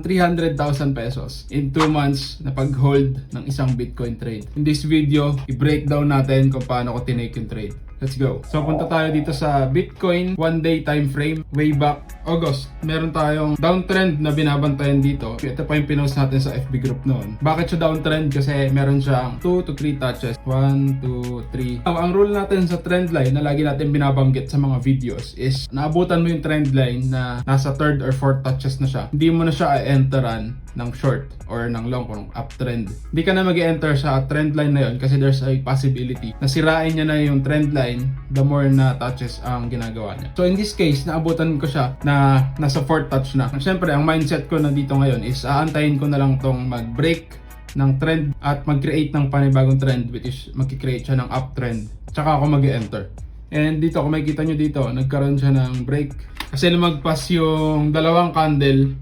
300,000 pesos in 2 months na pag-hold ng isang Bitcoin trade. In this video, i-breakdown natin kung paano ko tinake yung trade. Let's go. So punta tayo dito sa Bitcoin 1-day time frame way back August. Meron tayong downtrend na binabantayan dito. Ito pa yung pinost natin sa FB group noon. Bakit siya downtrend? Kasi meron siyang 2 to 3 touches. 1, 2, 3. Ang rule natin sa trend line na lagi natin binabanggit sa mga videos is naabutan mo yung trend line na nasa 3rd or 4th touches na siya. Hindi mo na siya i-enteran ng short or ng long kung uptrend. Hindi ka na mag-enter sa trend line na yun kasi there's a possibility na sirain niya na yung trend line the more na touches ang ginagawa niya. So in this case, naabutan ko siya na nasa 4th touch na. Siyempre, ang mindset ko na dito ngayon is aantayin ko na lang tong mag-break ng trend at mag-create ng panibagong trend, which is mag-create siya ng uptrend. Tsaka ako mag-enter. And dito, kung makikita nyo dito, nagkaroon siya ng break. Kasi lumagpas yung dalawang candle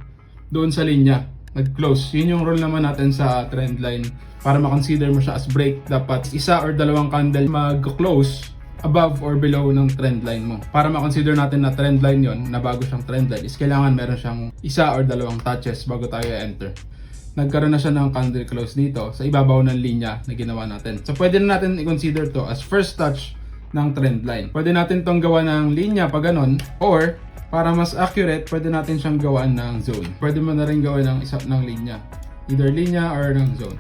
doon sa linya. Nag-close. Yun yung rule naman natin sa trend line. Para ma-consider mo siya as break, dapat isa or dalawang candle mag-close above or below ng trend line mo. Para ma-consider natin na trend line yon, na bago siyang trend line, is kailangan meron siyang isa or dalawang touches bago tayo enter. Nagkaroon na siya ng candle close dito sa ibabaw ng linya na ginawa natin. So pwede na natin i-consider to as first touch ng trend line. Pwede natin tong gawa ng linya pa ganon, or para mas accurate, pwede natin siyang gawaan ng zone. Pwede mo na rin gawin ng isa ng linya. Either linya or ng zone.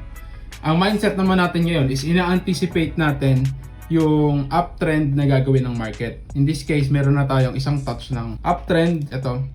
Ang mindset naman natin ngayon is ina-anticipate natin yung uptrend na gagawin ng market. In this case, meron na tayong isang touch ng uptrend. Ito.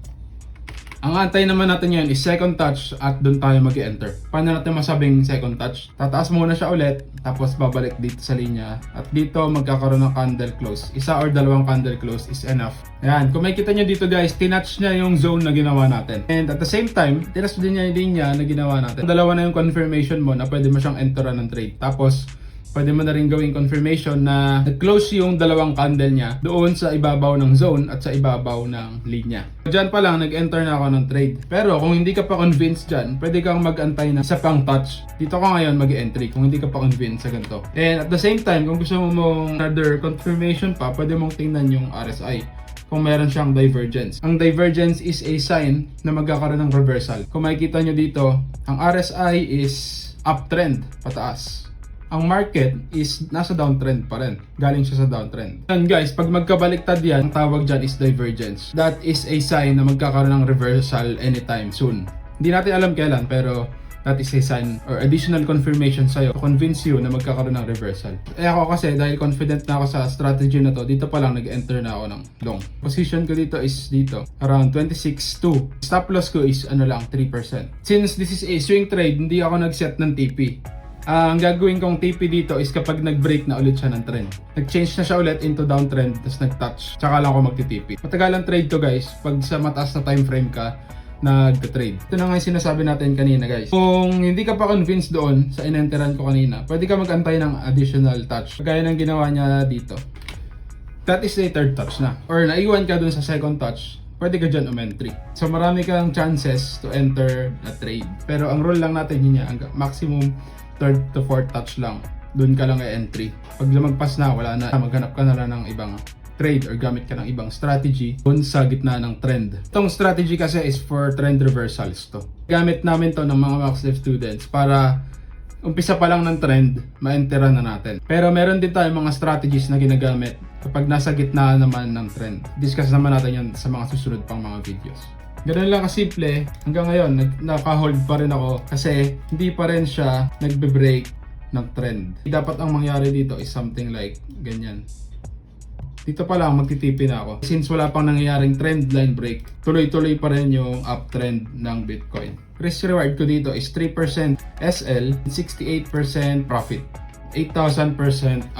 Ang antay naman natin ngayon is second touch at doon tayo mag-enter. Paano natin masabing second touch? Tataas muna siya ulit, tapos babalik dito sa linya. At dito magkakaroon ng candle close. Isa or dalawang candle close is enough. Ayan, kung makikita nyo dito guys, tinouch niya yung zone na ginawa natin. And at the same time, tinouch din niya yung linya na ginawa natin. Dalawa na yung confirmation mo na pwede mo siyang enteran ng trade. Tapos, pwede mo na rin gawing confirmation na nag-close yung dalawang candle niya doon sa ibabaw ng zone at sa ibabaw ng linya. Diyan pa lang, nag-enter na ako ng trade. Pero kung hindi ka pa convinced dyan, pwede kang mag-antay na isa pang touch. Dito ka ngayon mag-entry kung hindi ka pa convinced sa ganito. And at the same time, kung gusto mo mong another confirmation pa, pwede mong tingnan yung RSI kung meron siyang divergence. Ang divergence is a sign na magkakaroon ng reversal. Kung makikita nyo dito, ang RSI is uptrend, pataas. Ang market is nasa downtrend pa rin. Galing siya sa downtrend. And guys, pag magkabaliktad yan, ang tawag dyan is divergence. That is a sign na magkakaroon ng reversal anytime soon. Hindi natin alam kailan, pero that is a sign or additional confirmation sa'yo to convince you na magkakaroon ng reversal. Ako kasi, dahil confident na ako sa strategy na to, dito pa lang nag-enter na ako ng long. Position ko dito is dito, around 26.2. Stop loss ko is 3%. Since this is a swing trade, hindi ako nag-set ng TP. Ang gagawin kong TP dito is kapag nag-break na ulit siya ng trend. Nag-change na siya ulit into downtrend, tapos nag-touch. Tsaka lang ako magti-TP. Matagalang trade to guys, pag sa mataas na time frame ka, nag-trade. Ito na nga yung sinasabi natin kanina guys. Kung hindi ka pa convinced doon sa inenteran ko kanina, pwede ka mag-antay ng additional touch. Kagaya ng ginawa niya dito. That is a third touch na. Or naiwan ka doon sa second touch, pwede ka dyan umentry. So marami kang chances to enter na trade. Pero ang rule lang natin yun niya, maximum 3rd to 4th touch lang. Doon ka lang i-entry. Pag lumagpas na, wala na. Maghanap ka na lang ng ibang trade or gamit ka ng ibang strategy doon sa gitna ng trend. Itong strategy kasi is for trend reversals to. Gamit namin to ng mga MaxLive students para umpisa pa lang ng trend, ma-enteran na natin. Pero meron din tayong mga strategies na ginagamit kapag nasa gitna naman ng trend. Discuss naman natin yan sa mga susunod pang mga videos. Ganun lang kasimple, hanggang ngayon naka-hold pa rin ako kasi hindi pa rin siya nagbe-break ng trend. Dapat ang mangyari dito is something like ganyan. Dito pa lang magtitipi na ako. Since wala pang nangyayaring trend line break, tuloy-tuloy pa rin yung uptrend ng Bitcoin. Risk reward ko dito is 3% SL, 68% profit, 8,000%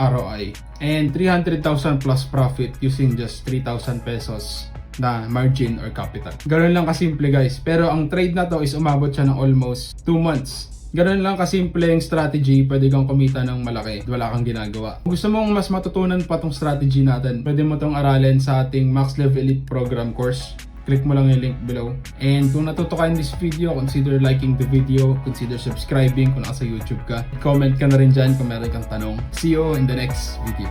ROI, and 300,000 plus profit using just 3,000 pesos na margin or capital. Ganun lang kasimple guys. Pero ang trade na to is umabot siya ng almost 2 months. Ganun lang kasimple yung strategy, pwede kang kumita ng malaki, wala kang ginagawa. Kung gusto mong mas matutunan pa tong strategy natin, pwede mo tong aralin sa ating MaxLive Elite Program course. Click mo lang yung link below. And kung natuto ka in this video, consider liking the video, consider subscribing kung nasa YouTube ka. Comment ka na rin dyan kung meron kang tanong. See you in the next video.